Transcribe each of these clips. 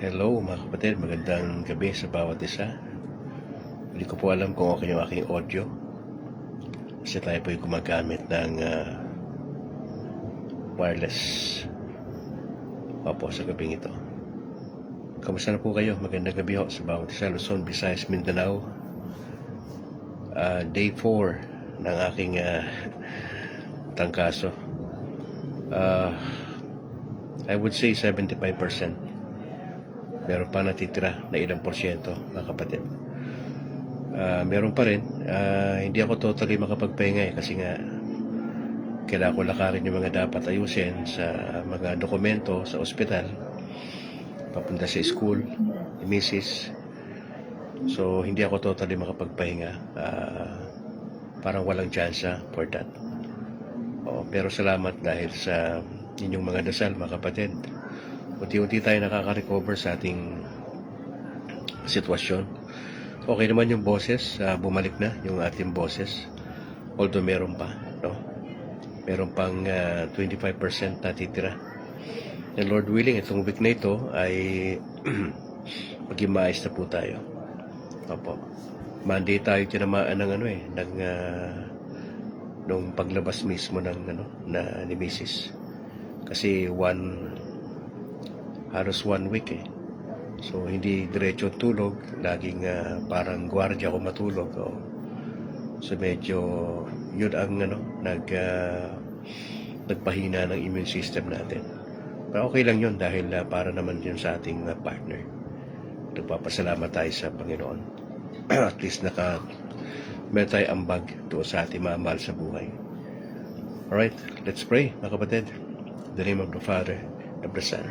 Hello mga kapatid, magandang gabi sa bawat isa. Hindi ko po alam kung okay yung aking audio kasi tayo po yung gumagamit ng wireless opo sa gabing ito. Kamusta na po kayo? Magandang gabi ho sa bawat isa. Luzon, Visayas, Mindanao. Day 4 ng aking tangkaso. I would say 75%. Meron pa natitira na ilang porsyento, mga kapatid. Meron pa rin. Hindi ako totally makapagpahinga kasi nga kailangan ko lakarin yung mga dapat ayusin sa mga dokumento sa ospital, papunta sa school, misis. So, hindi ako totally makapagpahinga. Parang walang chance for that. Pero salamat dahil sa inyong mga dasal, mga kapatid. Unti-unti tayo nakaka-recover sa ating sitwasyon. Okay naman yung boses, bumalik na yung ating boses. Although meron pa, no? Meron pang 25% natitira. And Lord willing, itong week na ito ay maging maayos na po tayo. Opo. Monday tayo tinamaan ng nung paglabas mismo ng na ni Mrs. Kasi halos one week So, hindi diretso tulog. Laging parang gwardiya ako matulog. So, medyo yun ang nagpahina ng immune system natin. Pero okay lang yun dahil para naman yun sa ating partner. Nagpapasalamat tayo sa Panginoon. At least meron tayo ambag doon sa ating mga mahal sa buhay. Alright, let's pray, mga kapatid. In the name of the Father, of the Son,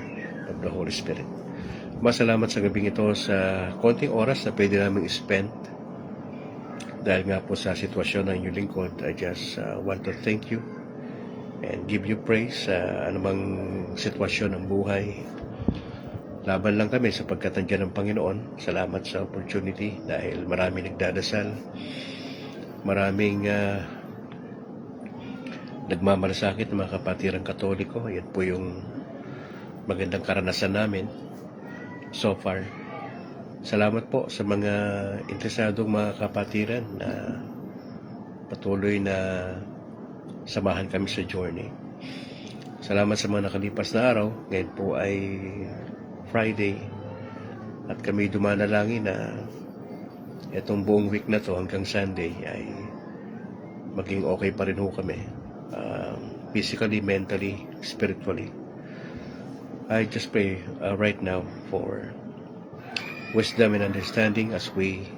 of the Holy Spirit. Masalamat sa gabing ito sa konting oras na pwede namin spend dahil nga po sa sitwasyon ng inyong lingkod. I just want to thank you and give you praise sa anumang sitwasyon ng buhay. Laban lang kami sapagkat nandiyan ng Panginoon. Salamat sa opportunity dahil maraming nagdadasal, maraming nagmamalasakit ng mga kapatirang Katoliko. Yan po yung magandang karanasan namin so far. Salamat po sa mga interesadong mga kapatiran na patuloy na samahan kami sa journey. Salamat sa mga nakalipas na araw. Ngayon po ay Friday at kami dumanalangin na itong buong week na to hanggang Sunday ay maging okay pa rin ho kami. Physically, mentally, spiritually. I just pray right now for wisdom and understanding as we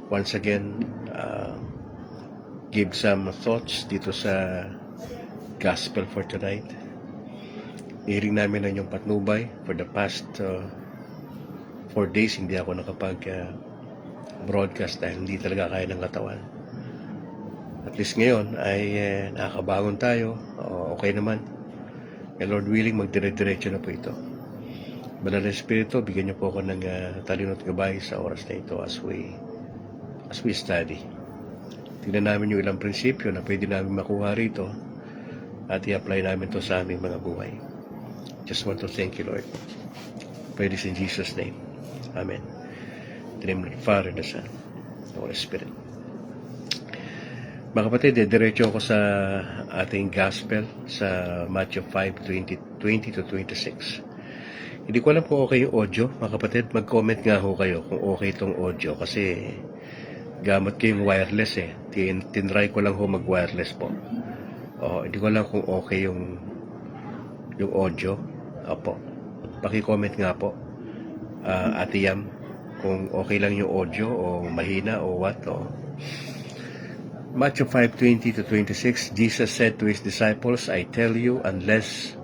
once again give some thoughts dito sa gospel for tonight. Hiring namin ang inyong patnubay for the past 4 days. Hindi ako nakapag-broadcast dahil hindi talaga kaya ng katawan. At least ngayon ay nakakabangon tayo. Okay naman. And Lord willing, magdire-diretso na po ito. Banal na Espiritu, bigyan niyo po ako ng talino at gabay sa oras na ito as we study. Tingnan namin yung ilang prinsipyo na pwede namin makuha rito at i-apply namin to sa aming mga buhay. Just want to thank you, Lord. Pray this in Jesus' name. Amen. In the name of the Father, the Son, the Holy Spirit. Mga kapatid, diretso ako sa ating gospel sa Matthew 5:20 to 26. Hindi ko alam kung okay yung audio. Mga kapatid, mag-comment nga ho kayo kung okay itong audio kasi gamit ko yung wireless Tinry ko lang ho mag-wireless po. Hindi ko alam kung okay yung audio. Opo. Paki-comment nga po. Ate Yam, kung okay lang yung audio o mahina o what Matthew 5:20 to 26, Jesus said to his disciples, I tell you, unless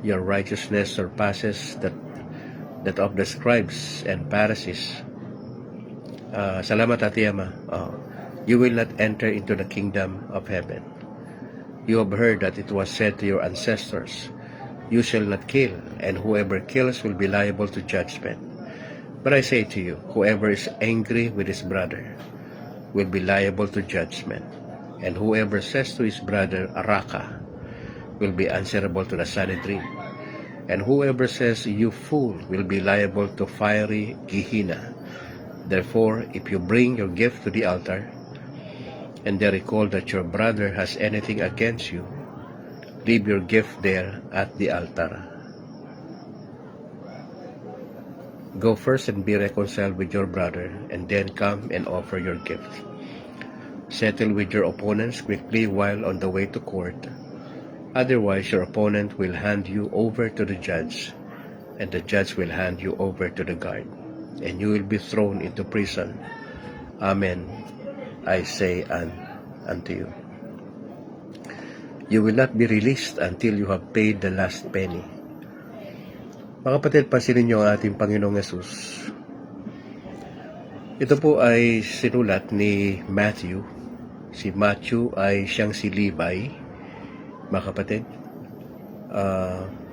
your righteousness surpasses that of the scribes and Pharisees, salamat Ate Yama, you will not enter into the kingdom of heaven. You have heard that it was said to your ancestors, you shall not kill, and whoever kills will be liable to judgment. But I say to you, whoever is angry with his brother will be liable to judgment, and whoever says to his brother, Araka, will be answerable to the Sanhedrin. And whoever says, "You fool," will be liable to fiery Gehenna. Therefore, if you bring your gift to the altar, and there recall that your brother has anything against you, leave your gift there at the altar. Go first and be reconciled with your brother, and then come and offer your gift. Settle with your opponents quickly while on the way to court. Otherwise, your opponent will hand you over to the judge, and the judge will hand you over to the guard, and you will be thrown into prison. Amen, I say unto you. You will not be released until you have paid the last penny. Mga kapatid, pansinin niyo ang ating Panginoong Yesus. Ito po ay sinulat ni Matthew. Si Matthew ay siyang si Levi. Mga kapatid,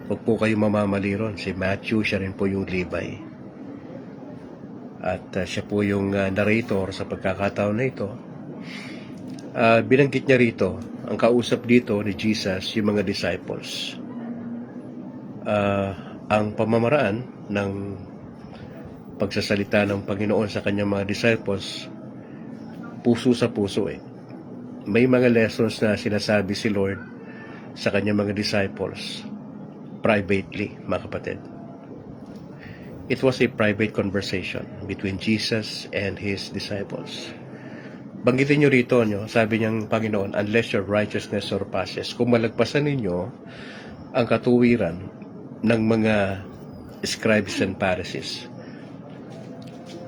huwag po kayo mamamali ron. Si Matthew, siya rin po yung Levi. At siya po yung narrator sa pagkakataon na ito. Binanggit niya rito, ang kausap dito ni Jesus, yung mga disciples. Ang pamamaraan ng pagsasalita ng Panginoon sa kanyang mga disciples, puso sa puso May mga lessons na sinasabi si Lord sa kanyang mga disciples privately, mga kapatid. It was a private conversation between Jesus and His disciples. Banggitin nyo rito, sabi niyang Panginoon, unless your righteousness surpasses, kung malagpasan ninyo ang katuwiran ng mga scribes and Pharisees.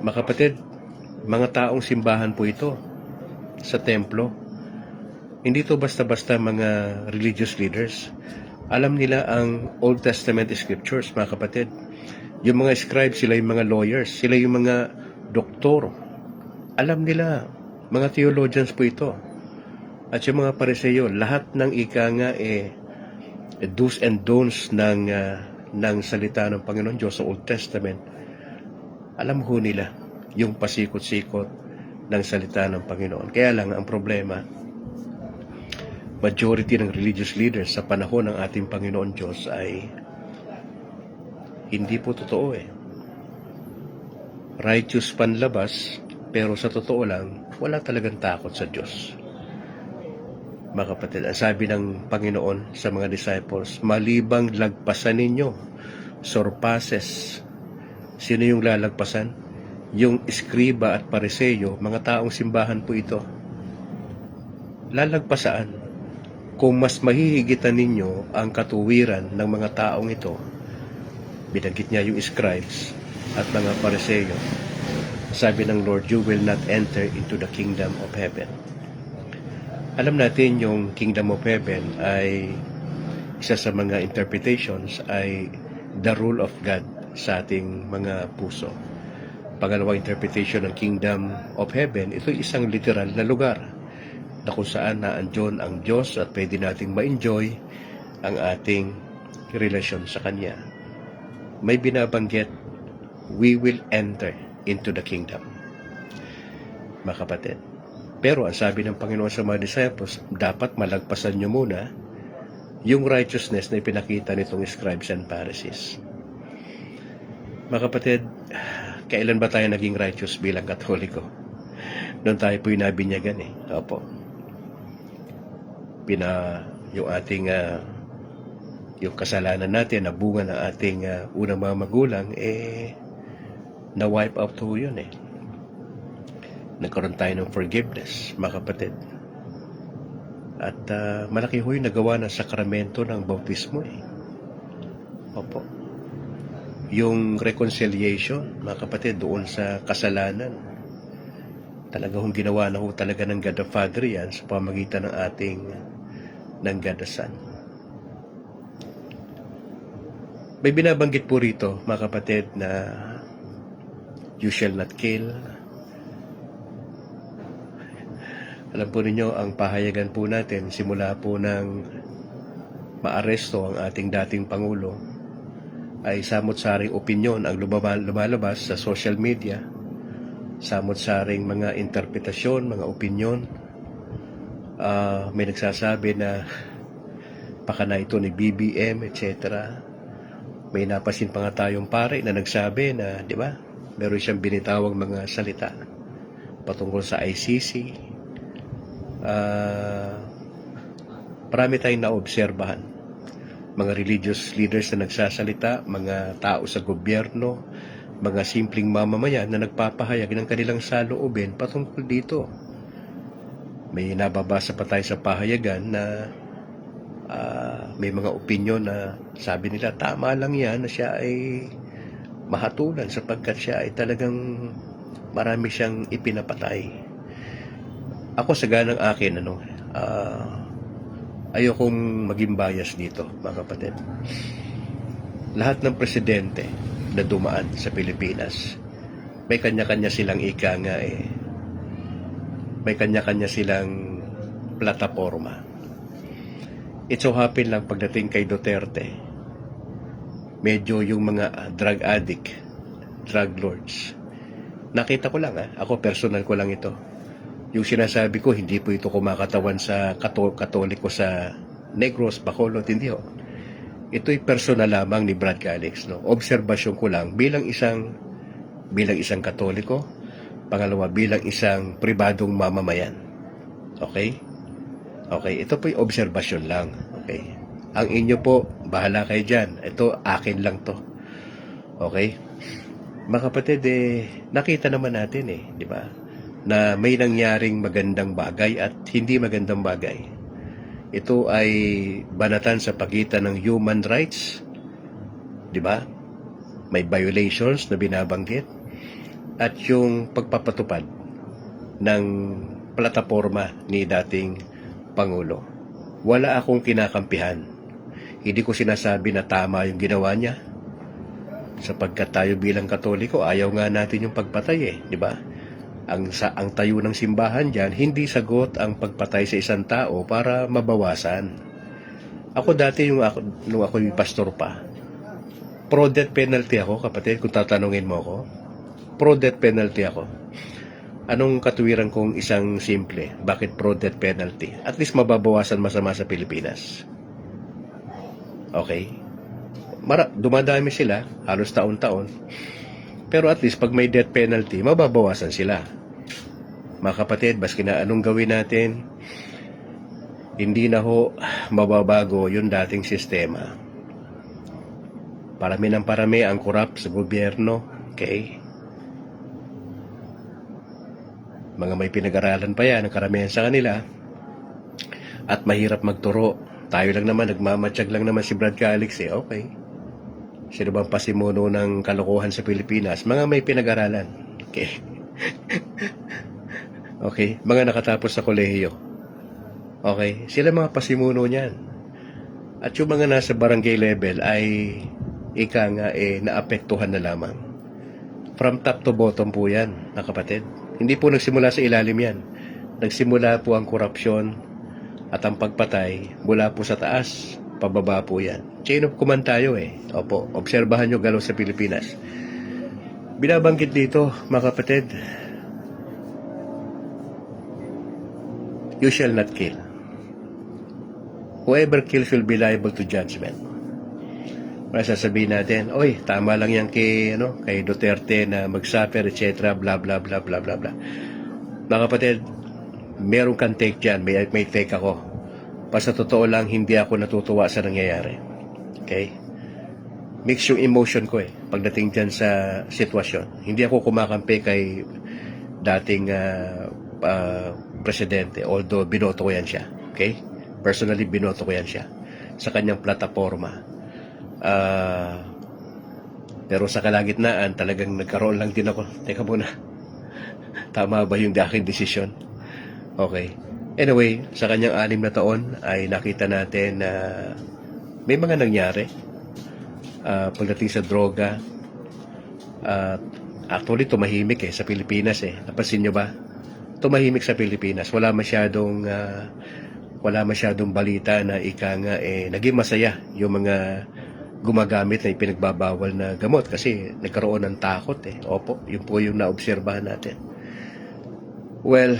Mga kapatid, mga taong simbahan po ito sa templo. Hindi to basta-basta mga religious leaders. Alam nila ang Old Testament scriptures, mga kapatid. Yung mga scribes, sila yung mga lawyers, sila yung mga doktor. Alam nila, mga theologians po ito. At yung mga Pariseo, lahat ng ika nga do's and don'ts ng salita ng Panginoon Diyos sa Old Testament, alam ho nila yung pasikot-sikot ng salita ng Panginoon. Kaya lang, ang problema, majority ng religious leaders sa panahon ng ating Panginoon Diyos ay hindi po totoo Righteous panlabas, pero sa totoo lang, wala talagang takot sa Diyos. Mga kapatid, ang sabi ng Panginoon sa mga disciples, malibang lagpasan ninyo, surpasses. Sino yung lalagpasan? Yung iskriba at pariseyo, mga taong simbahan po ito. Lalagpasan. Kung mas mahihigitan ninyo ang katuwiran ng mga taong ito, binanggit niya yung scribes at mga pariseyo, sabi ng Lord, you will not enter into the kingdom of heaven. Alam natin yung kingdom of heaven ay isa sa mga interpretations ay the rule of God sa ating mga puso. Pangalawang interpretation ng kingdom of heaven, ito isang literal na lugar na kung saan naandyon ang Diyos at pwede nating ma-enjoy ang ating relasyon sa Kanya. May binabanggit, we will enter into the kingdom. Mga kapatid, pero ang sabi ng Panginoon sa mga disciples, dapat malagpasan nyo muna yung righteousness na ipinakita nitong scribes and Pharisees. Mga kapatid, kailan ba tayo naging righteous bilang Katoliko? Noon tayo po'y nabinyagan Opo. Yung ating yung kasalanan natin na bunga ng ating unang mga magulang na-wipe out po yun Nagkaroon tayo ng forgiveness, mga kapatid. At malaki ho yung nagawa ng sakramento ng bautismo Opo. Yung reconciliation, mga kapatid, doon sa kasalanan. Talaga hong ginawa na ho talaga ng God the Father yan sa pamagitan ng ating ng God the Son. May binabanggit po rito, mga kapatid, na you shall not kill. Alam po ninyo, ang pahayagan po natin, simula po ng maaresto ang ating dating Pangulo, ay samot-saring opinyon ang lumalabas sa social media, samot-saring mga interpretasyon, mga opinyon. May nagsasabi na baka na ito ni BBM, etc. May napasin pa nga tayong pare na nagsabi na, di ba, meron siyang binitawang mga salita patungkol sa ICC. Marami tayong naobserbahan. Mga religious leaders na nagsasalita, mga tao sa gobyerno, mga simpleng mamamayan na nagpapahayag ng kanilang saloobin patungkol dito. May nababasa pa tayo sa pahayagan na may mga opinyon na sabi nila tama lang yan na siya ay mahatulan sapagkat siya ay talagang marami siyang ipinapatay. Ako sa ganang akin, ayokong maging bias dito, mga kapatid. Lahat ng presidente na dumaan sa Pilipinas, may kanya-kanya silang may kanya-kanya silang plataforma. It so happen lang pagdating kay Duterte, medyo yung mga drug addict, drug lords, nakita ko lang, ako personal ko lang ito. Yung sinasabi ko, hindi po ito kumakatawan sa katoliko sa Negros, Bacolod, hindi ho. Ito'y personal lamang ni Brad Calix, no? Obserbasyon ko lang bilang isang katoliko, pangalawa bilang isang pribadong mamamayan. Okay? Okay, ito po'y obserbasyon lang. Okay? Ang inyo po, bahala kayo dyan. Ito, akin lang to. Okay? Mga kapatid, nakita naman natin di ba? Na may nangyaring magandang bagay at hindi magandang bagay. Ito ay banatan sa pagitan ng human rights, di ba? May violations na binabanggit at yung pagpapatupad ng plataforma ni dating Pangulo. Wala akong kinakampihan. Hindi ko sinasabi na tama yung ginawa niya. Sapagkat tayo bilang Katoliko, ayaw nga natin yung pagpatay di ba? Ang tayo ng simbahan diyan, hindi sagot ang pagpatay sa isang tao para mabawasan. Ako dati nung ako yung pastor pa, pro-death penalty ako, kapatid, kung tatanungin mo ako. Pro-death penalty ako. Anong katuwiran kong isang simple? Bakit pro-death penalty? At least mababawasan masama sa Pilipinas. Okay? Dumadami sila, halos taon-taon. Pero at least pag may death penalty, mababawasan sila. Mga kapatid, baski na anong gawin natin, hindi na ho mababago yung dating sistema. Parami ng parami ang korap sa gobyerno. Okay? Mga may pinag-aralan pa yan, ang karamihan sa kanila, at mahirap magturo. Tayo lang naman, nagmamatsyag lang naman si Brad Calix okay. Sino bang pasimuno ng kalokohan sa Pilipinas? Mga may pinag-aralan. Okay. Okay, mga nakatapos sa kolehiyo. Okay, sila mga pasimuno niyan. At yung mga nasa barangay level ay naapektuhan na lamang. From top to bottom po yan, mga kapatid. Hindi po nagsimula sa ilalim yan. Nagsimula po ang korupsyon at ang pagpatay mula po sa taas, pababa po yan. Chain of command tayo Opo, obserbahan nyo galaw sa Pilipinas. Binabanggit dito, mga kapatid, you shall not kill. Whoever kills will be liable to judgment. Sasabihin natin, oy, tama lang yan kay Duterte na mag-suffer, etc., bla bla bla bla bla bla. Mga kapatid, meron kang take dyan, may take ako. Sa totoo lang, hindi ako natutuwa sa nangyayari. Okay? Mix yung emotion ko pagdating dyan sa sitwasyon. Hindi ako kumakampi kay dating presidente, although binoto ko yan siya. Okay? Personally, binoto ko yan siya sa kanyang plataforma. Pero sa kalagitnaan, talagang nagkaroon lang din ako. Teka muna, tama ba yung aking desisyon? Okay. Anyway, sa kanyang 6 na taon ay nakita natin na may mga nangyari pagdating sa droga. Actually, tumahimik sa Pilipinas Napansin nyo ba? Tumahimik sa Pilipinas. Wala masyadong balita na naging masaya yung mga gumagamit na ipinagbabawal na gamot kasi nagkaroon ng takot Opo, yun po yung naobserbahan natin. Well,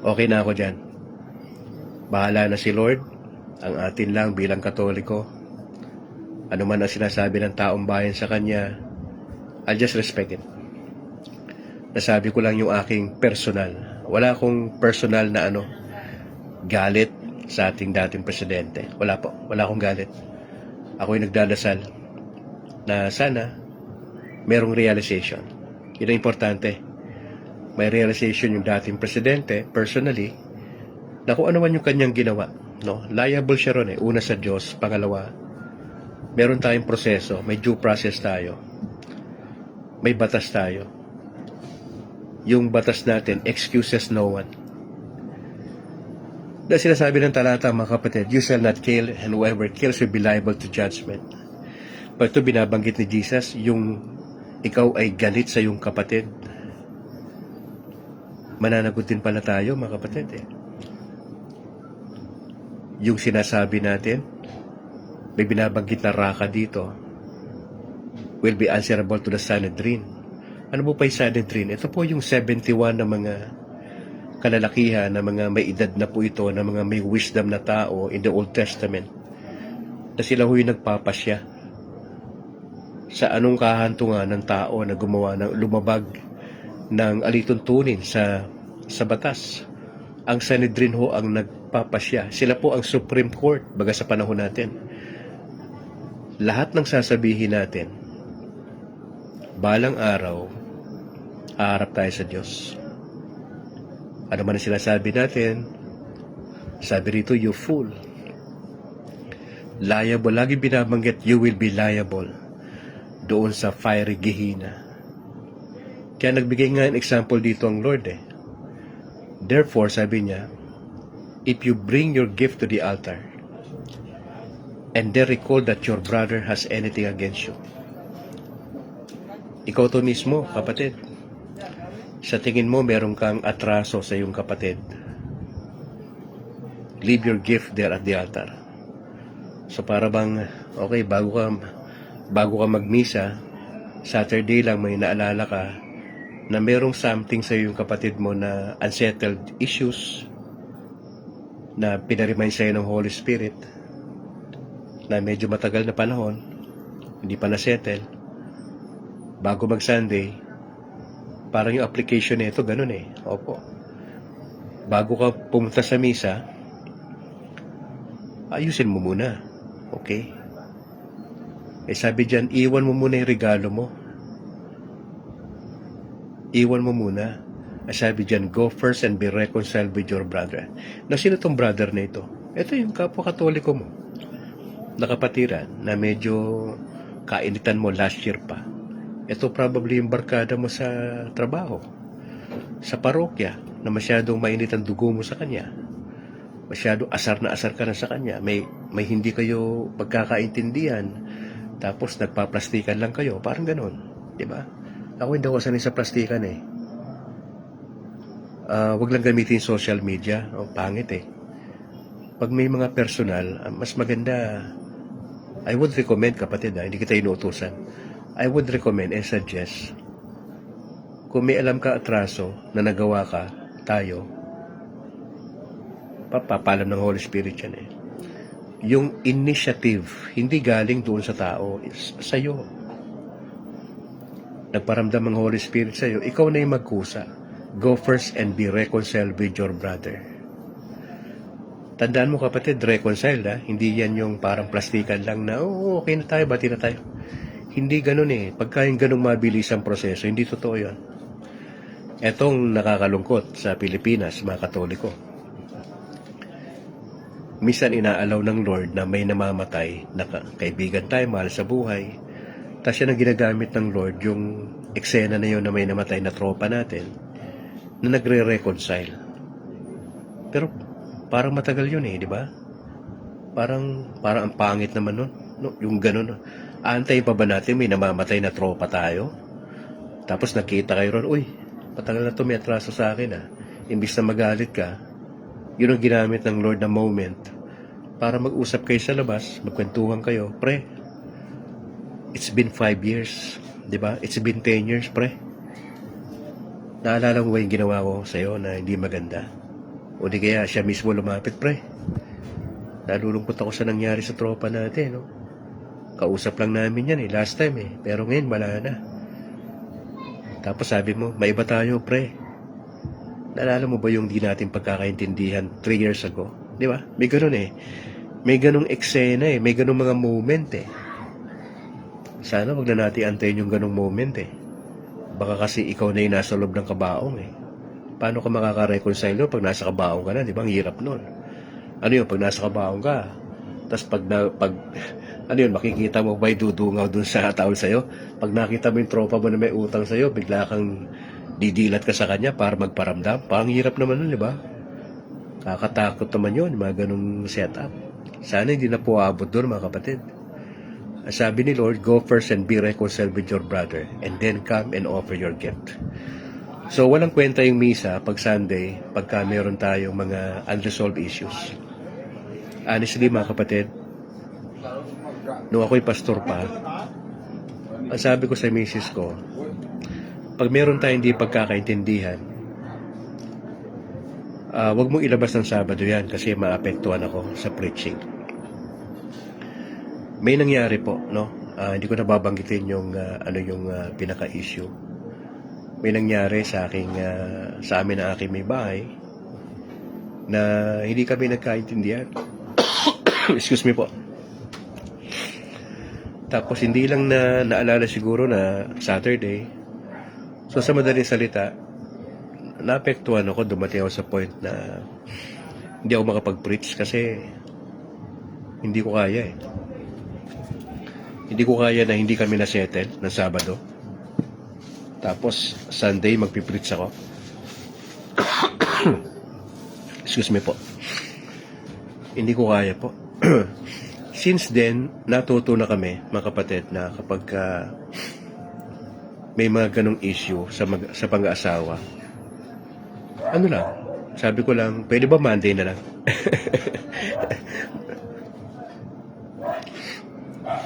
okay na ako dyan. Bahala na si Lord. Ang atin lang bilang Katoliko Ano man ang sinasabi ng taong bayan sa kanya, I'll just respect it. Nasabi ko lang yung aking personal. Wala akong personal na galit sa ating dating presidente. Wala po. Wala akong galit. Ako'y nagdadasal na sana merong realization. Yun ang importante. May realization yung dating presidente, personally, na kung ano man yung kanyang ginawa. No? Liable siya ron Una sa Diyos. Pangalawa, meron tayong proseso. May due process tayo. May batas tayo. Yung batas natin, excuses no one. Dahil sinasabi ng talata, mga kapatid, you shall not kill, and whoever kills will be liable to judgment. Pag ito binabanggit ni Jesus, yung ikaw ay galit sa iyong kapatid, mananagot din pala tayo, mga kapatid. Yung sinasabi natin, may binabanggit na raka dito, will be answerable to the Sanhedrin. Ano po pa yung Sanhedrin? Ito po yung 71 na mga kalalakihan, na mga may edad na po ito, na mga may wisdom na tao in the Old Testament, na sila ho yung nagpapasya sa anong kahantungan ng tao na gumawa ng lumabag ng alituntunin sa batas. Ang Sanhedrin ho ang nagpapasya. Sila po ang Supreme Court baga sa panahon natin. Lahat ng sasabihin natin, balang araw, haharap tayo sa Diyos. Ano man ang sinasabi natin, sabi rito, you fool. Liable, lagi binabanggit, you will be liable doon sa fiery Gehenna. Kaya nagbigay nga ng example dito ang Lord Therefore, sabi niya, if you bring your gift to the altar, and then recall that your brother has anything against you. Ikaw to mismo, kapatid. Sa tingin mo, meron kang atraso sa iyong kapatid. Leave your gift there at the altar. So para bang, okay, bago ka magmisa, Saturday lang may naalala ka na merong something sa iyong kapatid mo na unsettled issues na pinaremind sa iyo ng Holy Spirit na medyo matagal na panahon, hindi pa na-settle. Bago mag-Sunday, parang yung application nito, ganun Opo. Bago ka pumunta sa misa, ayusin mo muna. Okay? Sabi dyan, iwan mo muna yung regalo mo. Iwan mo muna. Sabi dyan, go first and be reconciled with your brother. Na sino tong brother na ito? Ito yung kapwa-katoliko mo. Nakapatiran na medyo kainitan mo last year pa. Ito probably yung barkada mo sa trabaho, sa parokya, na masyadong mainit ang dugo mo sa kanya. Masyadong asar na asar ka na sa kanya. May hindi kayo pagkakaintindihan, tapos nagpaplastikan lang kayo. Parang ganun. Diba? Ako hindi ako sanay sa plastikan wag lang gamitin social media. Pangit Pag may mga personal, mas maganda, I would recommend, kapatid, hindi kita inuutusan, I would recommend and suggest, kung may alam ka atraso na nagawa ka, tayo, papalam ng Holy Spirit yan Yung initiative, hindi galing doon sa tao, sa'yo. Nagparamdam ang Holy Spirit sa'yo, ikaw na yung magkusa. Go first and be reconciled with your brother. Tandaan mo, kapatid, reconciled Hindi yan yung parang plastikan lang na, okay na tayo, bati na tayo. Hindi ganun Pagka yung ganung mabilis ang proseso, hindi totoo yan. Etong nakakalungkot sa Pilipinas, mga Katoliko. Minsan inaalaw ng Lord na may namamatay na kaibigan tayo, mahal sa buhay. Tapos yan ang ginagamit ng Lord, yung eksena na yun na may namatay na tropa natin, na nagre-reconcile. Pero parang matagal yun di ba? Parang ang pangit naman nun. No, yung ganun. Antay pa ba natin may namamatay na tropa tayo? Tapos nakita kayo ron, uy, matagal na to, may atraso sa akin Imbis na magalit ka, yun ang ginamit ng Lord na moment para mag-usap kayo sa labas, magkwentuhan kayo. Pre, it's been 5 years, di ba? It's been 10 years, pre. Naalala mo ba yung ginawa ko sa'yo na hindi maganda? O di kaya siya mismo lumapit, pre. Nalulungkot ako sa nangyari sa tropa natin, Kausap lang namin yan last time Pero ngayon wala na. Tapos sabi mo, maiba tayo pre. Naalala mo ba yung di natin pagkakaintindihan 3 years ago? Di ba? May ganun May ganung eksena May ganung mga moment Sana wag na natin antayin yung ganung moment Baka kasi ikaw na yung nasa loob ng kabaong Paano ka makaka-reconcile no pag nasa kabaong ka na? Di ba? Ang hirap nun. Ano yun? Pag nasa kabaong ka, tapos ano yun, makikita mo ba'y dudungaw dun sa tao sa'yo? Pag nakita mo yung tropa mo na may utang sa'yo, bigla kang didilat ka sa kanya para magparamdam. Parang hirap naman nun, di ba? Kakatakot naman yun, mga ganung setup. Sana hindi na po abot doon, mga kapatid. Sabi ni Lord, go first and be reconciled with your brother, and then come and offer your gift. So, walang kwenta yung misa pag Sunday, pagka meron tayong mga unresolved issues. Honestly, mga kapatid, nung ako'y pastor pa, ang sabi ko sa misis ko, pag meron tayong hindi pagkakaintindihan, wag mong ilabas ng Sabado yan kasi maapektuhan ako sa preaching. May nangyari po, no? Hindi ko nababanggitin yung pinaka-issue. May nangyari sa amin na aking may bahay na hindi kami nagkaintindihan. Excuse me po. Tapos hindi lang naalala siguro na Saturday. So sa madaling salita, naapektuhan ako, dumating ako sa point na hindi ako makapag-preach kasi hindi ko kaya Hindi ko kaya na hindi kami na-settle ng Sabado. Tapos Sunday magpipreach ako. Excuse me po. Hindi ko kaya po. Since then, natuto na kami, mga kapatid, na kapag may mga ganong issue sa pang-aasawa, ano lang, sabi ko lang, pwede ba Monday na lang?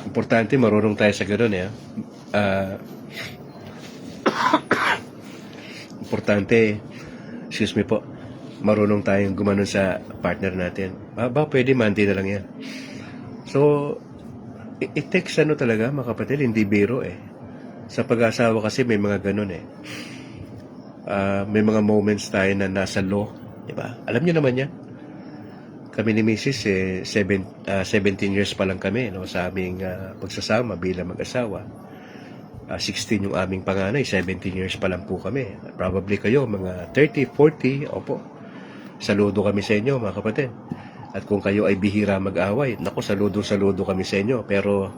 Importante, marunong tayo sa gano'n Importante, excuse me po, marunong tayong gumanon sa partner natin. Pwede Monday na lang yan. So, it takes talaga, mga kapatid, hindi biro Sa pag-asawa kasi may mga ganun may mga moments tayo na nasa law, di ba? Alam niyo naman yan. Kami ni Mrs. 17 years pa lang kami sa aming pagsasama bilang mag-asawa. 16 yung aming panganay, 17 years pa lang po kami. Probably kayo, mga 30, 40, opo. Saludo kami sa inyo, mga kapatid. At kung kayo ay bihira mag-away, naku, saludo kami sa inyo. Pero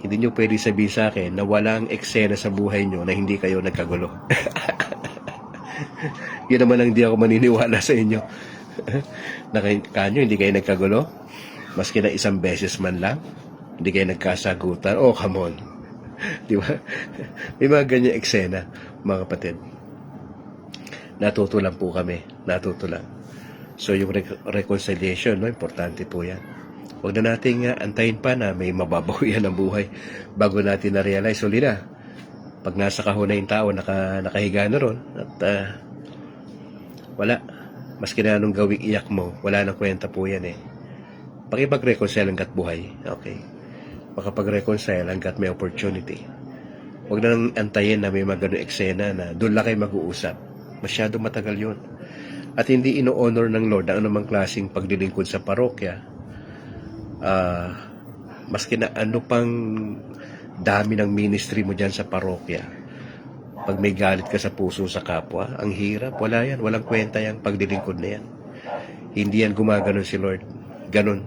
hindi nyo pwede sabihin sa akin na walang eksena sa buhay nyo na hindi kayo nagkagulo. Yun naman ang hindi ako maniniwala sa inyo. Kanyo, hindi kayo nagkagulo? Maski na isang beses man lang, hindi kayo nagkasagutan. Oh, come on. Di ba? May mga ganyan eksena, mga kapatid. Natuto lang po kami. Natuto lang. So, yung reconciliation, importante po yan. Huwag na nating antayin pa na may mababaw yan ang buhay bago natin na-realize. Uli na, pag nasa kahon na yung tao, nakahiga na ron, at wala. Maski na anong gawing iyak mo, wala nang kwenta po yan Pakipag-reconcile hanggat buhay. Okay. Makapag-reconcile hanggat may opportunity. Huwag na nang antayin na may mga ganun eksena na doon lang kayo mag-uusap. Masyado matagal yun. At hindi ino-honor ng Lord ang anumang klaseng paglilingkod sa parokya. Maski na ano pang dami ng ministry mo dyan sa parokya. Pag may galit ka sa puso sa kapwa, ang hirap. Wala yan. Walang kwenta yung paglilingkod na yan. Hindi yan gumaganon si Lord. Ganon.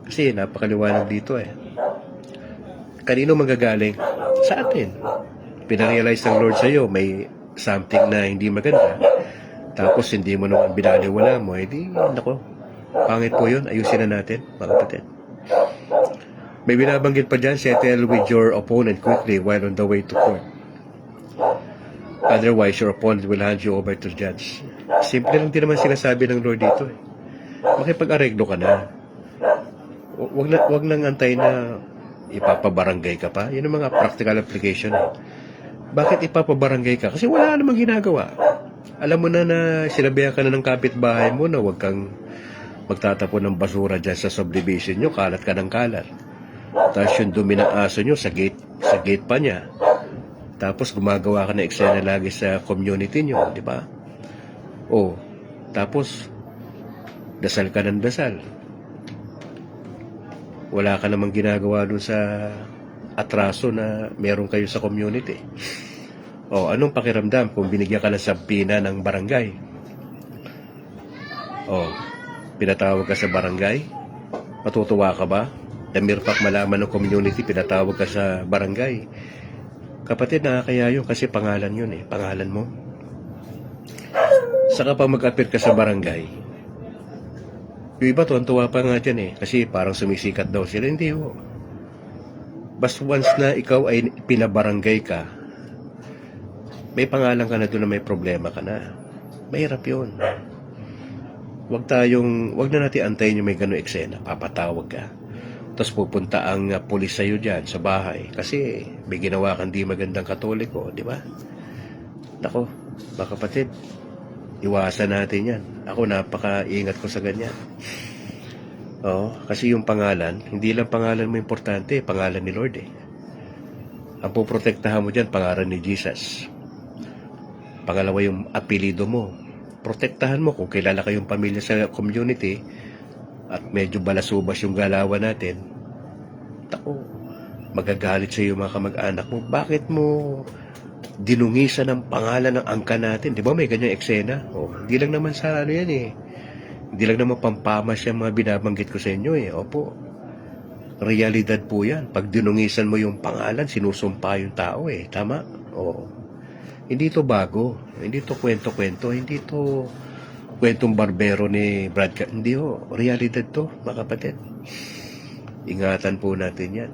Kasi napakaliwanag dito Kanino manggagaling? Sa atin. Pinarealize ng Lord sa'yo, may something na hindi maganda. Tapos hindi mo naman binaliwala mo, nako, pangit po yun. Ayusin na natin, mga kapatid. May binabanggit pa dyan, settle with your opponent quickly while on the way to court. Otherwise, your opponent will hand you over to judge. Simple lang din naman sinasabi ng Lord dito Makipag-areglo ka na. Wag nang antay na ipapabarangay ka pa. Yan ang mga practical application Bakit ipapabarangay ka? Kasi wala namang ginagawa. Alam mo na sinabihan ka na ng kapitbahay mo na wag kang magtatapon ng basura dyan sa subdivision nyo, kalat ka ng kalat. Tapos yung dumi ng aso nyo sa gate pa niya. Tapos gumagawa ka ng eksena lagi sa community nyo, di ba? O, tapos dasal ka ng dasal. Wala ka namang ginagawa dun sa atraso na meron kayo sa community. O, anong pakiramdam kung binigyan ka ng sampina ng barangay? O, pinatawag ka sa barangay? Matutuwa ka ba? Damirpak malaman ng community, pinatawag ka sa barangay. Kapatid, nakakaya yun kasi pangalan yun eh. Pangalan mo. Saka pa mag-appear ka sa barangay, yung iba tuwan-tuwa pa nga dyan eh. Kasi parang sumisikat daw sila. Hindi ho. Basta once na ikaw ay pinabarangay ka, may pangalan ka na doon na may problema ka na. Mahirap yun. Wag na natin antayin yung may gano'ng eksena. Papatawag ka. Tapos pupunta ang pulis sa'yo dyan sa bahay. Kasi may ginawa kang di magandang Katoliko, di ba? Nako, mga kapatid, iwasan natin yan. Ako napaka-ingat ko sa ganyan. Oo, kasi yung pangalan, hindi lang pangalan mo importante, pangalan ni Lord eh. Ang puprotektahan mo dyan, pangalan ni Jesus. Pangalawa yung apelido mo. Protektahan mo kung kilala kayong pamilya sa community at medyo balasubas yung galawan natin. Tako, magagalit sa iyo mga kamag-anak mo. Bakit mo dinungisan ng pangalan ng angka natin? Di ba may ganyang eksena? Oh, hindi lang naman sa ano yan eh. Hindi lang naman pampamas yung mga binabanggit ko sa inyo eh. Opo. Realidad po yan. Pag dinungisan mo yung pangalan, sinusumpa yung tao eh. Tama? Oo. Hindi to bago. Hindi to kwento-kwento. Hindi to kwentong barbero ni Brad. Hindi ho. Realidad to, mga kapatid. Ingatan po natin yan.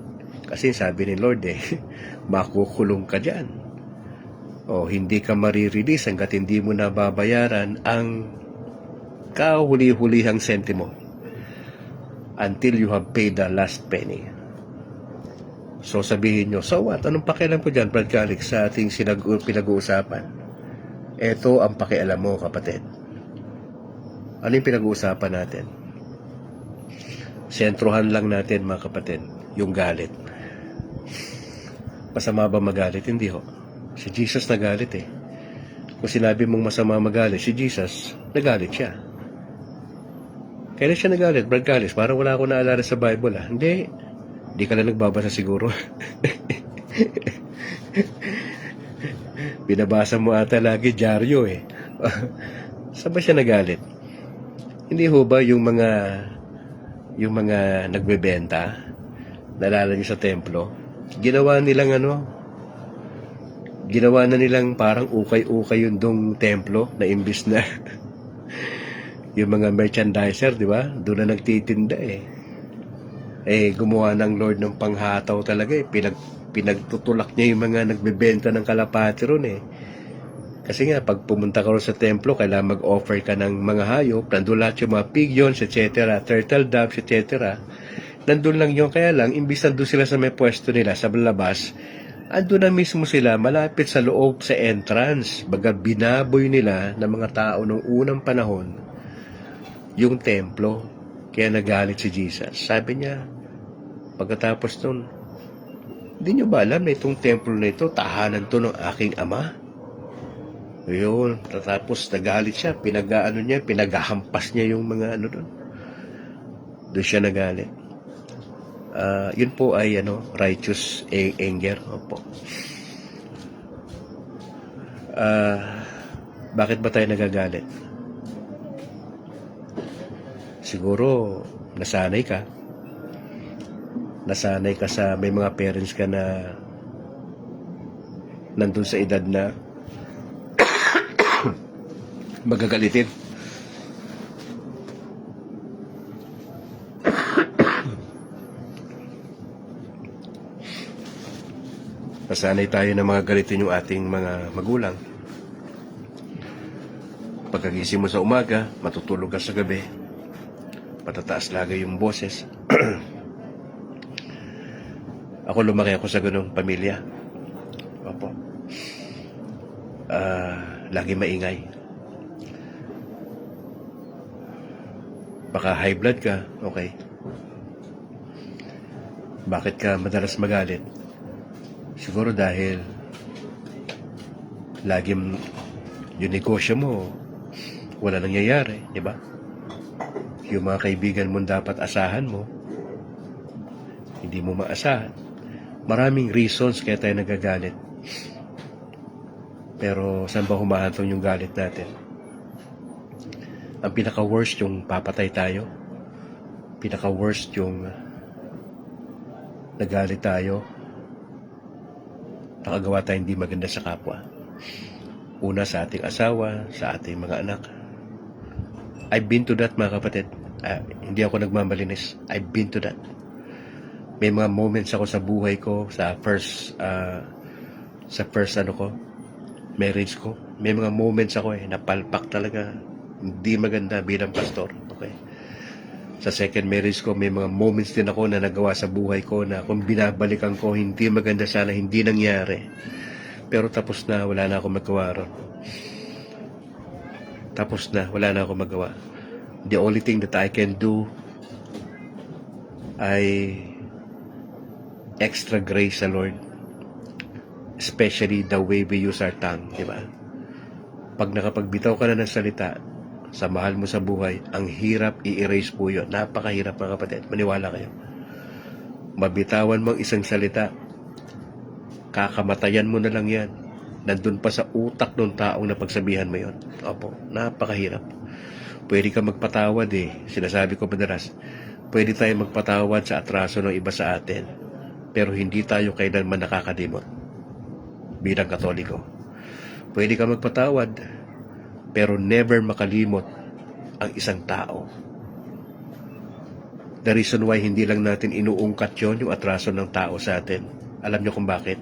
Kasi sabi ni Lord eh, makukulong ka dyan. O hindi ka marirelease hanggat hindi mo nababayaran ang kahuli-hulihang sentimo until you have paid the last penny. So sabihin nyo, so what? Anong pakialam ko dyan, Brad Calix, sa ating pinag-uusapan? Ito ang pakialam mo, kapatid. Ano yung pinag-uusapan natin? Sentrohan lang natin, mga kapatid, yung galit. Masama ba magalit? Hindi ho. Si Jesus nagalit eh. Kung sinabi mong masama magalit, si Jesus, nagalit siya. Kailan siya nagalit, Brad Calix? Parang wala akong naalala sa Bible ah. Hindi ka lang nagbabasa siguro. Binabasa mo ata lagi, dyaryo eh. Saan ba siya nagalit? Hindi ho ba yung mga nagbebenta, nalala niyo sa templo, ginawa na nilang parang ukay-ukay yung dong templo na imbis na yung mga merchandiser, di ba? Doon na nagtitinda eh. Gumawa ng Lord ng panghataw talaga eh. Pinagtutulak niya yung mga nagbebenta ng kalapati ron eh. Kasi nga, pag pumunta ka ron sa templo, kailangan mag-offer ka ng mga hayop. Nandun lahat yung mga pigeons, etc. Turtle doves, etc. Nandun lang yun. Kaya lang, imbis nandun sila sa may pwesto nila, sa labas, andun na mismo sila, malapit sa loob, sa entrance. Baga, binaboy nila ng mga tao noong unang panahon yung templo. Kaya nagalit si Jesus. Sabi niya, pagkatapos nun, hindi nyo ba alam na itong templo na ito, tahanan to ng aking ama? Yun, tapos nagalit siya, pinaghahampas niya yung mga ano doon. Doon siya nagalit. Yun po ay righteous anger. Opo. Bakit ba tayo nagagalit? Siguro nasanay ka sa may mga parents ka na nandun sa edad na magagalitin. Nasanay tayo na mga galitin yung ating mga magulang. Pagkagising mo sa umaga, matutulog ka sa gabi, patataas lagi yung boses. Lumaki ako sa ganung pamilya. Opo. Lagi maingay. Baka high blood ka, okay. Bakit ka madalas magalit? Siguro dahil laging yung negosyo mo wala nangyayari, di ba? Yung mga kaibigan mo dapat asahan mo, hindi mo maasahan. Maraming reasons kaya tayo nagagalit. Pero saan ba humahantong yung galit natin? Ang pinaka-worst yung papatay tayo. Pinaka-worst yung nagalit tayo. Nakagawa tayo hindi maganda sa kapwa. Una sa ating asawa, sa ating mga anak. I've been to that, mga kapatid. Hindi ako nagmamalinis. I've been to that. May mga moments ako sa buhay ko, sa first marriage ko. May mga moments ako napalpak talaga. Hindi maganda bilang pastor. Okay. Sa second marriage ko, may mga moments din ako na nagawa sa buhay ko na kung binabalikan ko, hindi maganda, sana hindi nangyari. Pero tapos na, wala na akong magawa ron. Tapos na, wala na akong magawa. The only thing that I can do ay extra grace sa Lord. Especially the way we use our tongue, di ba? Pag nakapagbitaw ka na ng salita sa mahal mo sa buhay, ang hirap i-erase po yun. Napakahirap, mga kapatid. Maniwala kayo. Mabitawan mo ang isang salita, kakamatayan mo na lang yan. Nandun pa sa utak ng taong napagsabihan mo yun. Opo, napakahirap. Pwede ka magpatawad Sinasabi ko madalas, pwede tayo magpatawad sa atraso ng iba sa atin. Pero hindi tayo kailanman nakakalimot. Bilang Katoliko. Pwede ka magpatawad, pero never makalimot ang isang tao. The reason why hindi lang natin inuungkat yon, yung atraso ng tao sa atin. Alam niyo kung bakit?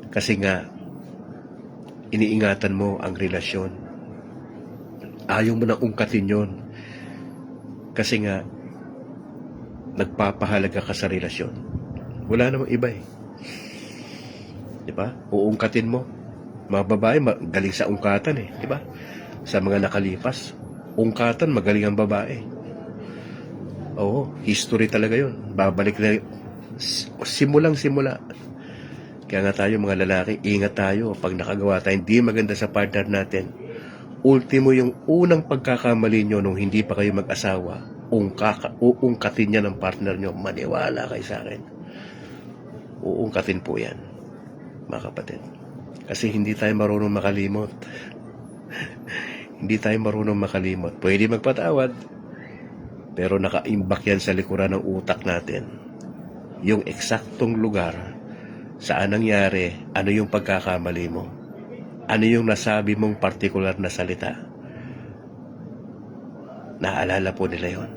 Kasi nga, iniingatan mo ang relasyon. Ayaw mo nang ungkatin yon. Kasi nga, nagpapahalaga ka sa relasyon. Wala namang iba Di ba? Uungkatin mo. Mga babae, magaling sa ungkatan Di ba? Sa mga nakalipas, ungkatan, magaling ang babae. Oo, history talaga yun. Babalik na simulang-simula. Kaya nga tayo mga lalaki, ingat tayo pag nakagawa tayo hindi maganda sa partner natin. Ultimo yung unang pagkakamali nyo nung hindi pa kayo mag-asawa, uungkatin niya ng partner nyo. Maniwala kayo sa akin. Uungkatin po yan, mga kapatid. Kasi hindi tayo marunong makalimot. Hindi tayo marunong makalimot. Pwede magpatawad, pero nakaimbak yan sa likuran ng utak natin. Yung eksaktong lugar, saan nangyari, ano yung pagkakamali mo, ano yung nasabi mong partikular na salita. Naaalala po nila yon.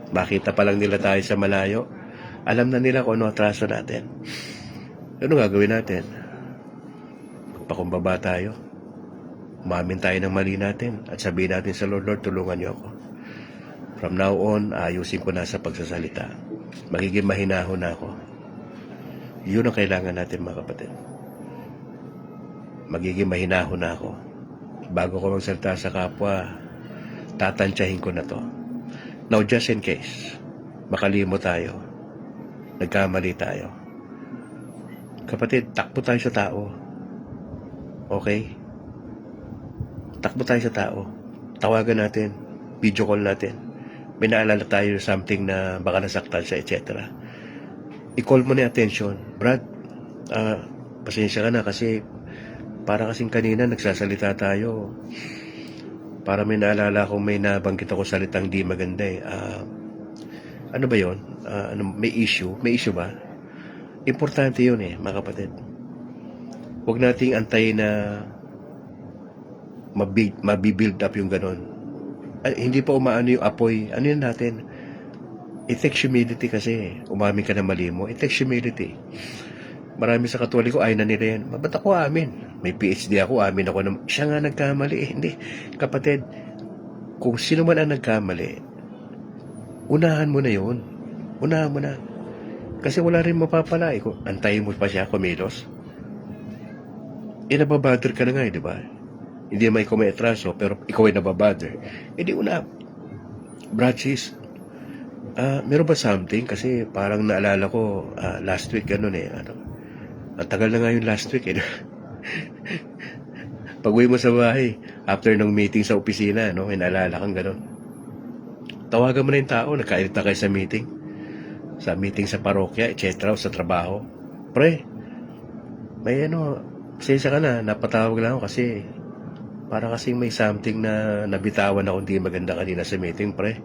Makita pa lang nila tayo sa malayo, alam na nila kung ano atraso natin. Ano gagawin natin? Magpakumbaba tayo. Umamin tayo ng mali natin at sabihin natin sa Lord, tulungan niyo ako. From now on, ayusin ko na sa pagsasalita. Magiging mahinahon na ako. Yun ang kailangan natin, mga kapatid. Magiging mahinahon na ako. Bago ko magsalita sa kapwa, tatansyahin ko na to. Now, just in case, makalimot tayo, nagkamali tayo. Kapatid, takbo tayo sa tao. Okay? Takbo tayo sa tao. Tawagan natin. Video call natin. May naalala tayo something na baka nasaktan siya, etc. I-call mo na attention. Brad, pasensya ka na kasi para kasing kanina nagsasalita tayo. Para may naalala kong may nabanggit ako salitang di maganda ano ba yun? May issue? May issue ba? Importante yun mga kapatid. Huwag nating antayin na mabibuild up yung ganon. Hindi pa umaano yung apoy. Ano yun natin? It takes humility kasi. Umamin ka na mali mo. It takes humility. Marami sa Katoliko, ay na nila yan. Ba't ako amin? May PhD ako, amin ako na, siya nga nagkamali. Hindi. Kapatid, kung sino man ang nagkamali, unahan mo na yun. Unahan mo na. Kasi wala rin mapapala. Kung antayin mo pa siya, kumilos. Nababother ka na nga, di ba? Hindi may ikaw may atraso, pero ikaw ay nababother. Di una, brad, sis, Meron ba something? Kasi parang naalala ko, last week, ganun eh. Ang tagal na nga yung last week eh. Pag uwi mo sa bahay, after ng meeting sa opisina, no, may naalala kang ganun. Tawagan mo na yung tao, nagkairit na kayo sa meeting sa parokya, etc. o sa trabaho. Pre, may pasensya ka na, napatawag lang ako kasi para kasing may something na nabitawan ako hindi maganda kanina sa meeting, pre.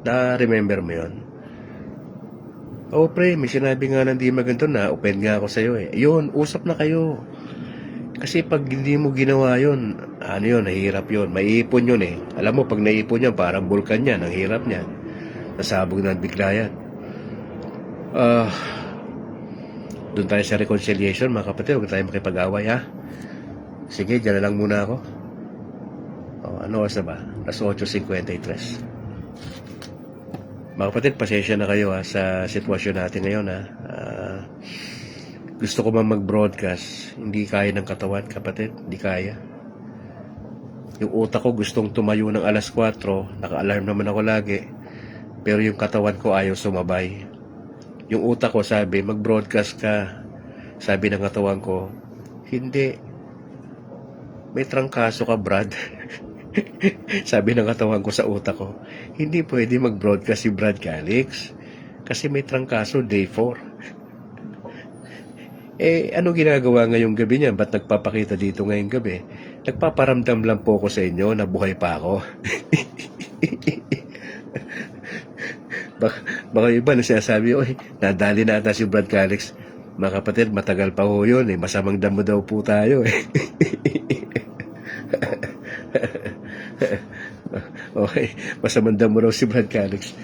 Na-remember mo yun? Oh, pre, may sinabi nga na hindi maganda na open nga ako sa'yo eh. Yun, usap na kayo. Kasi pag hindi mo ginawa yun, nahihirap yun. Maiipon yun eh. Alam mo, pag naipon yan, parang bulkan yan, ang hirap niyan. Nasabog na bigla yan. Doon tayo sa reconciliation, mga kapatid. Huwag tayo makipag-away, ha? Sige, dyan na lang muna ako. Ano oras na ba? Alas 8:53. Mga kapatid, pasensya na kayo sa sitwasyon natin ngayon, ha? Gusto ko man mag-broadcast, hindi kaya ng katawan, kapatid. Hindi kaya. Yung utak ko gustong tumayo ng alas 4, naka-alarm naman ako lagi. Pero yung katawan ko ayaw sumabay. Yung utak ko sabi, mag-broadcast ka. Sabi ng katawan ko, hindi. May trangkaso ka, Brad. Sabi ng katawan ko sa utak ko, hindi pwede mag-broadcast si Brad Calix. Kasi may trangkaso day 4. Ano ginagawa ngayong gabi niya? Ba't nagpapakita dito ngayong gabi? Nagpaparamdam lang po ko sa inyo na buhay pa ako. Baka iba na sinasabi, oy, nadali na ata si Brad Calix. Mga kapatid, matagal pa ho yun eh. Masamang damo daw po tayo eh. Okay, masamang damo raw si Brad Calix.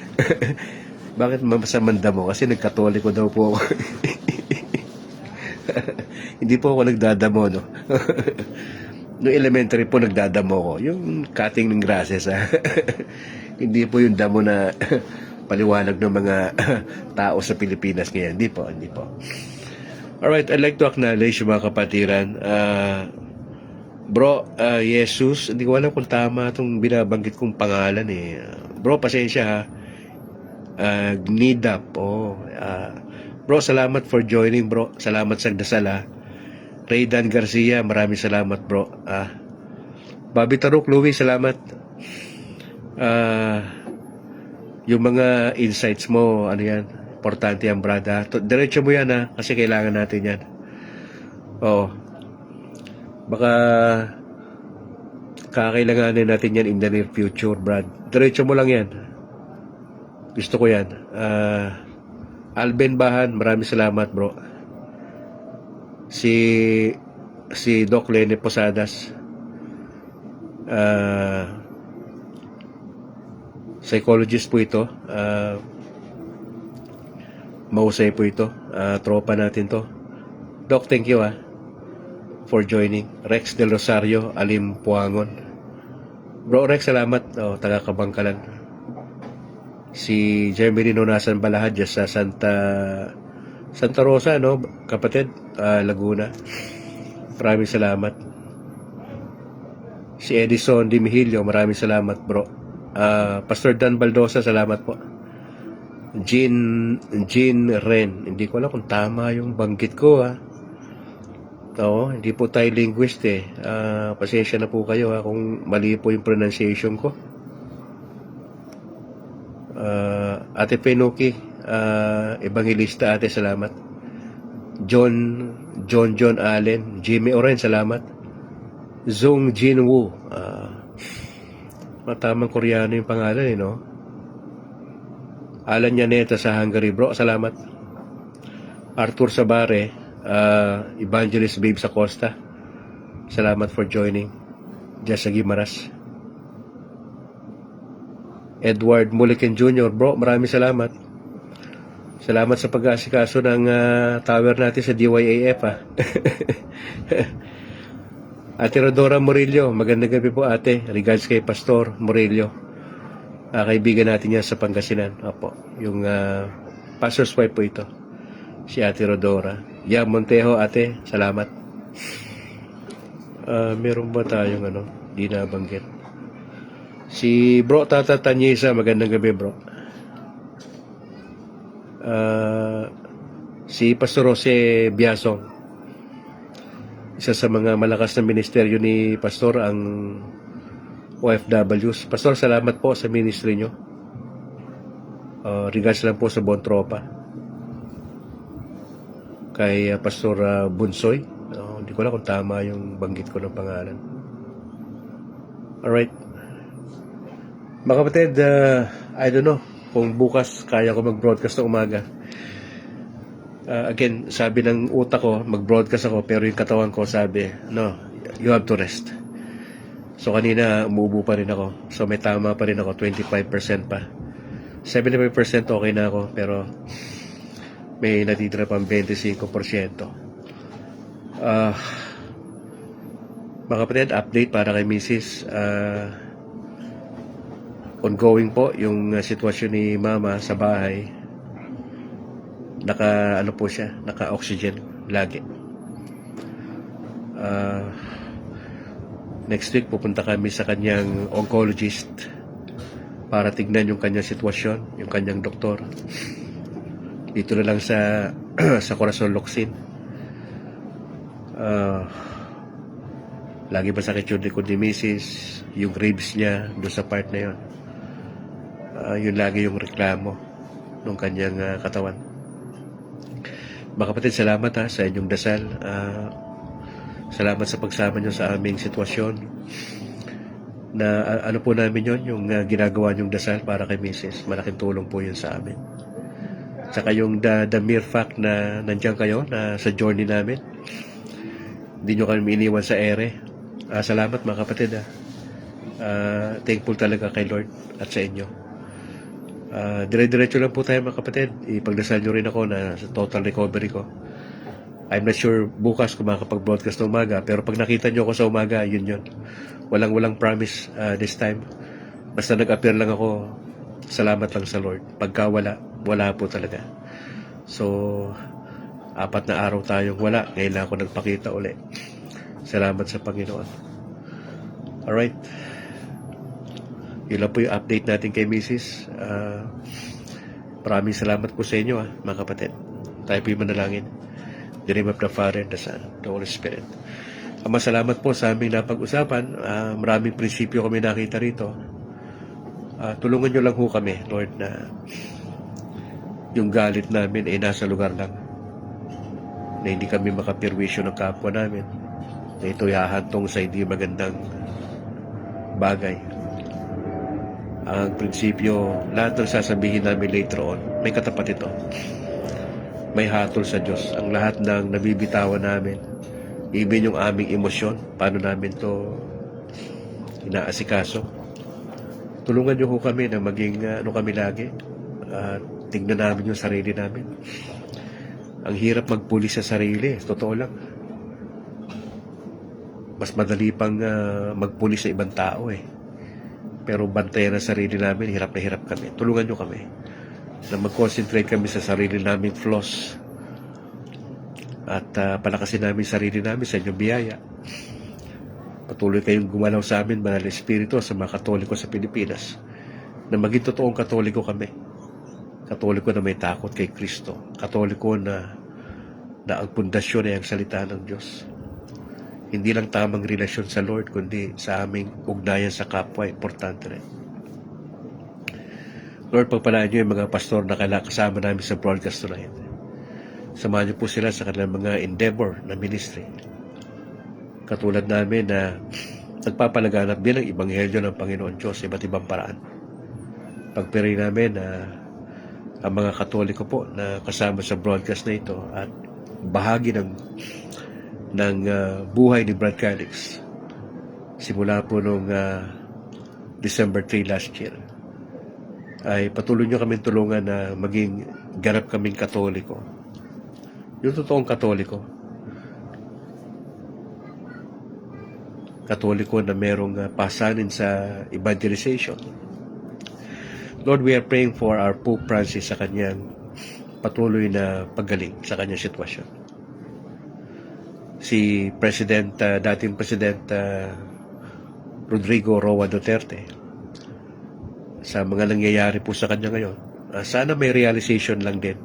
Bakit masamang damo? Kasi nagkatoliko daw po ako. Hindi po ako nagdadamo, no? Noong elementary po nagdadamo ko. Yung cutting ng grasses, ha? Hindi po yung damo na paliwanag ng mga tao sa Pilipinas ngayon. Hindi po. Alright, I'd like to acknowledge yung mga kapatiran. Bro, Jesus, hindi ko alam kung tama itong binabanggit kong pangalan eh. Bro, pasensya ha. Gnidap, bro, salamat for joining, bro. Salamat sa dasal, ha. Raydan Garcia, maraming salamat, bro. Bobby Taruk, Louie, salamat. Yung mga insights mo, ano yan, importante yan, brada. Diretso mo yan, ha, kasi kailangan natin yan. Oo. Baka kakailanganin natin yan in the near future, Brad. Diretso mo lang yan. Gusto ko yan. Alben Bahan, maraming salamat, bro. Si Doc Lene Posadas, psychologist po ito. Mahusay po ito. Tropa natin to. Doc, thank you for joining. Rex Del Rosario, Alim Puangon. Bro Rex, salamat. Taga Kabangkalan. Si Jeremy Nonasan Balahad sa Santa Rosa, no, kapatid, Laguna. Maraming salamat. Si Edison Dimihilio, maraming salamat, bro. Pastor Dan Baldosa, salamat po. Jean Ren, hindi ko alam kung tama yung banggit ko, hindi po tayo linguist eh. Pasensya na po kayo kung mali po yung pronunciation ko. Ate Penuki, Evangelista ate, salamat. John Allen, Jimmy Oren, salamat. Zong Jinwoo, matamang Koreano yung pangalan no? Alan Yaneta sa Hungary, bro, salamat. Arthur Sabare, Evangelist Babe sa Costa, salamat for joining. Jessa Gimaras. Edward Muliken Jr., bro, maraming salamat. Salamat sa pag-aasikaso ng tower natin sa DYAF, Ate Rodora Murillo, magandang gabi po, ate. Regards kay Pastor Murillo. Kaibigan natin yan sa Pangasinan. Opo, yung pastor's wife po ito. Si Ate Rodora. Montejo, ate, salamat. Meron ba tayong di nabanggit? Si Bro Tata Tanyesa, magandang gabi, bro. Ah, si Pastor Jose Biasong, isa sa mga malakas na ministeryo ni Pastor ang OFWs. Pastor, salamat po sa ministry nyo. Regards lang po sa buong tropa. Kay Pastor Bunsoy. Hindi ko alam kung tama yung banggit ko ng pangalan. Alright. Mga kapatid, I don't know kung bukas kaya ko mag-broadcast ng umaga. Again, sabi ng utak ko, mag-broadcast ako, pero yung katawan ko sabi, no, you have to rest. So kanina, umuubo pa rin ako. So may tama pa rin ako, 25% pa. 75% okay na ako, pero may natitira pang 25%. Mga kapatid, update para kay Mrs. Ongoing po yung sitwasyon ni Mama sa bahay. Naka-oxygen lagi. Next week pupunta kami sa kanyang oncologist para tignan yung kanyang sitwasyon, yung kanyang doktor. Dito na lang sa sa Corazon Locsin. Lagi masakit yung likod ni Mrs. Yung ribs niya doon sa part na yun. Yun lagi yung reklamo ng kanyang katawan. Mga kapatid, salamat sa inyong dasal. Salamat sa pagsama nyo sa aming sitwasyon. Na ano po namin yun, yung ginagawa nyong dasal para kay Mrs. Malaking tulong po yun sa amin. Saka yung the mere fact na nandiyan kayo na sa journey namin. Hindi nyo kami iniwan sa ere. Salamat mga kapatid. Thankful talaga kay Lord at sa inyo. Dire-diretso lang po tayo mga kapatid. Ipagdasal nyo rin ako na sa total recovery ko. I'm not sure bukas kung makakapag-broadcast na umaga, pero pag nakita nyo ako sa umaga, yun. Walang promise this time. Basta nag-appear lang ako, salamat lang sa Lord. Pagka wala po talaga. So, 4 na araw tayong wala. Ngayon lang ako nagpakita uli. Salamat sa Panginoon. Alright. Yun lang po yung update natin kay Mrs. Maraming salamat po sa inyo mga kapatid. Tayo po yung manalangin. In the name of the Father, the Son, the Holy Spirit. Salamat po sa aming napag-usapan. Maraming prinsipyo kami nakita rito. Tulungan nyo lang po kami, Lord, na yung galit namin ay nasa lugar lang. Na hindi kami makapirwisyo ng kapwa namin. Na ito'y hahantong sa hindi magandang bagay. Ang prinsipyo, lahat ng sasabihin namin later on, may katapat ito. May hatol sa Diyos. Ang lahat ng nabibitawan namin, even yung aming emosyon, paano namin to inaasikaso. Tulungan niyo ho kami na maging kami lagi. Tingnan namin yung sarili namin. Ang hirap magpuli sa sarili. Totoo lang. Mas madali pang magpuli sa ibang tao Pero bantayan ang sarili namin, hirap na hirap kami. Tulungan niyo kami na mag-concentrate kami sa sarili naming flaws at palakasin namin sarili namin sa inyong biyaya. Patuloy kayong gumalaw sa amin, Banal na Espiritu, sa mga Katoliko sa Pilipinas, na maging totoong Katoliko kami. Katoliko na may takot kay Kristo. Katoliko na ang pundasyon ay ang salita ng Diyos. Hindi lang tamang relasyon sa Lord, kundi sa aming ugnayan sa kapwa, importante rin. Lord, pagpalaan niyo yung mga pastor na kasama namin sa broadcast tonight. Samahan niyo po sila sa kanilang mga endeavor na ministry. Katulad namin na nagpapalaganap din ang Ebanghelyo ng Panginoon Diyos sa iba't ibang paraan. Pagpiri namin na ang mga Katoliko po na kasama sa broadcast na ito at bahagi ng buhay ni Brad Calix simula po noong December 3 last year, ay patuloy nyo kami tulungan na maging ganap kaming Katoliko. Yung totoong Katoliko. Katoliko na merong pasanin sa evangelization. Lord, we are praying for our Pope Francis sa kanyang patuloy na paggaling sa kanyang sitwasyon. Si dating President Rodrigo Roa Duterte, sa mga nangyayari po sa kanya ngayon, sana may realization lang din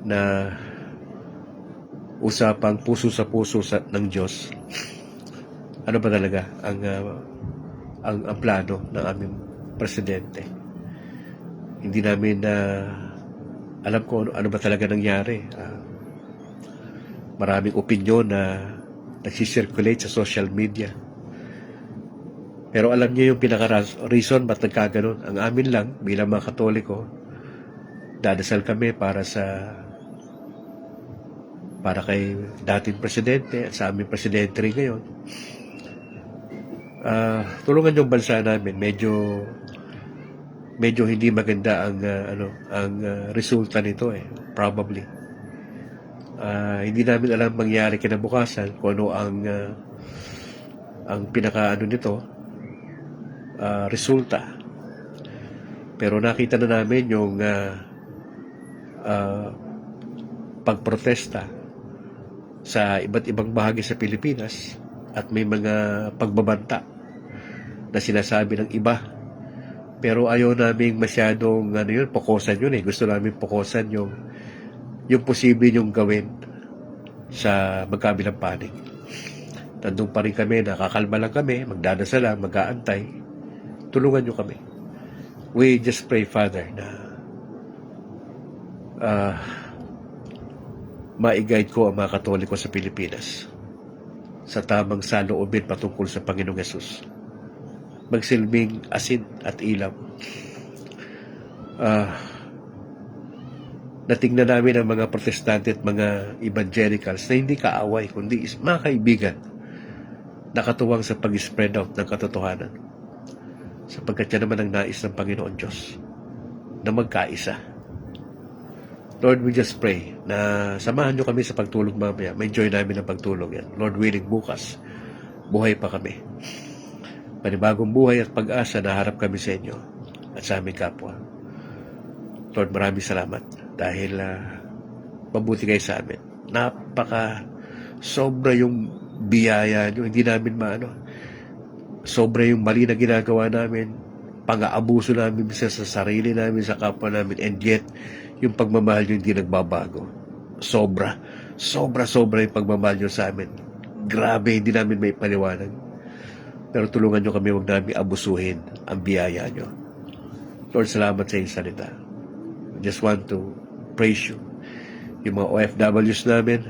na usapang puso sa puso ng Diyos. Ano ba talaga ang plano ng aming presidente? Hindi namin alam ko ano ba talaga nangyari. Maraming opinyon na nagsisirculate sa social media. Pero alam niyo yung pinaka-reason ba't nagkaganon. Ang amin lang, bilang mga Katoliko, dadasal kami para kay dating presidente at sa aming presidente rin ngayon. Tulungan yung bansa namin. Medyo hindi maganda ang resulta nito probably. Hindi namin alam mangyari kinabukasan kung ano ang pinaka nito resulta. Pero nakita na namin yung pagprotesta sa iba't ibang bahagi sa Pilipinas at may mga pagbabanta na sinasabi ng iba. Pero ayaw namin masyadong pokosan yun. Gusto namin pokosan yung posible yung gawin sa magkabilang panig. Nandun pa rin kami, nakakalma lang kami, magdadasal lang, mag-aantay. Tulungan nyo kami. We just pray, Father, na ma-guide ko ang mga Katoliko sa Pilipinas sa tamang saloobin patungkol sa Panginoong Yesus. Magsilbing asin at ilaw. Natingnan namin ang mga protestante at mga evangelicals na hindi kaaway, kundi mga kaibigan, nakatuwang sa pag-spread out ng katotohanan. Sapagkat yan naman ang nais ng Panginoon Diyos, na magkaisa. Lord, we just pray na samahan nyo kami sa pagtulog mamaya. Ma-enjoy namin ang pagtulog yan. Lord willing, bukas, buhay pa kami. Panibagong buhay at pag-asa na harap kami sa inyo at sa aming kapwa. Lord, maraming salamat dahil mabuti kayo sa amin. Sobra yung biyaya nyo. Hindi namin sobra yung mali na ginagawa namin, pang-aabuso namin sa sarili namin, sa kapwa namin, and yet yung pagmamahal nyo hindi nagbabago. Sobra yung pagmamahal nyo sa amin. Grabe, hindi namin may paliwanag. Pero tulungan nyo kami, huwag namin abusuhin ang biyaya nyo. Lord, salamat sa iyong salita. I just want to praise you. Yung mga OFWs namin,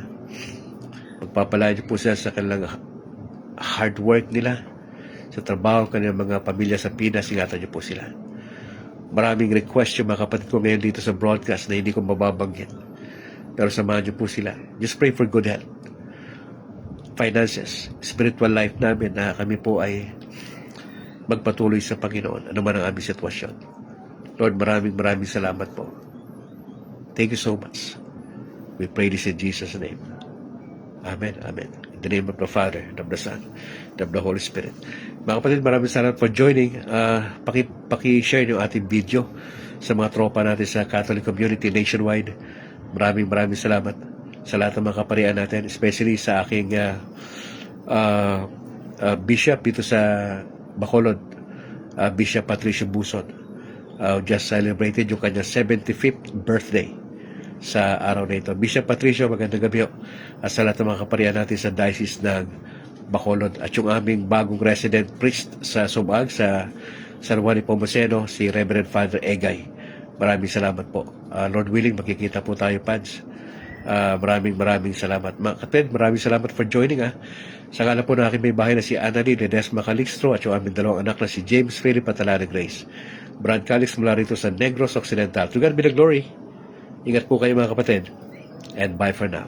magpapalaya nyo po sila sa kanilang hard work nila, sa trabaho kanilang mga pamilya sa Pinas, ingatan nyo po sila. Maraming request yung mga kapatid ko ngayon dito sa broadcast na hindi ko mababanggit. Pero samahan nyo po sila. Just pray for good health, finances, spiritual life namin, na kami po ay magpatuloy sa Panginoon, ano man ang aming sitwasyon. Lord, maraming salamat po. Thank you so much. We pray this in Jesus' name. Amen, amen. In the name of the Father, and of the Son, and of the Holy Spirit. Mga kapatid, maraming salamat for joining. Paki-share yung ating video sa mga tropa natin sa Catholic community nationwide. Maraming salamat sa lahat ng mga kaparian natin, especially sa aking bishop dito sa Bacolod, Bishop Patricio Buson. Just celebrated yung kanyang 75th birthday sa araw na ito. Bishop Patricio, magandang gabi at sa lahat ng mga kaparian natin sa Diocese ng Bacolod at yung aming bagong resident priest sa Subag, sa San Juan Nepomuceno, si Reverend Father Egay. Maraming salamat po. Lord willing, magkikita po tayo, Pads. Maraming salamat. Mga kapatid, maraming salamat for joining. Sa ngala po na aking may bahay na si Annalyn Ledesma Calixtro at yung aming dalawang anak na si James Philip at Alana Grace. Brad Calix mula rito sa Negros Occidental. To God be the glory. Ingat po kayo mga kapatid. And bye for now.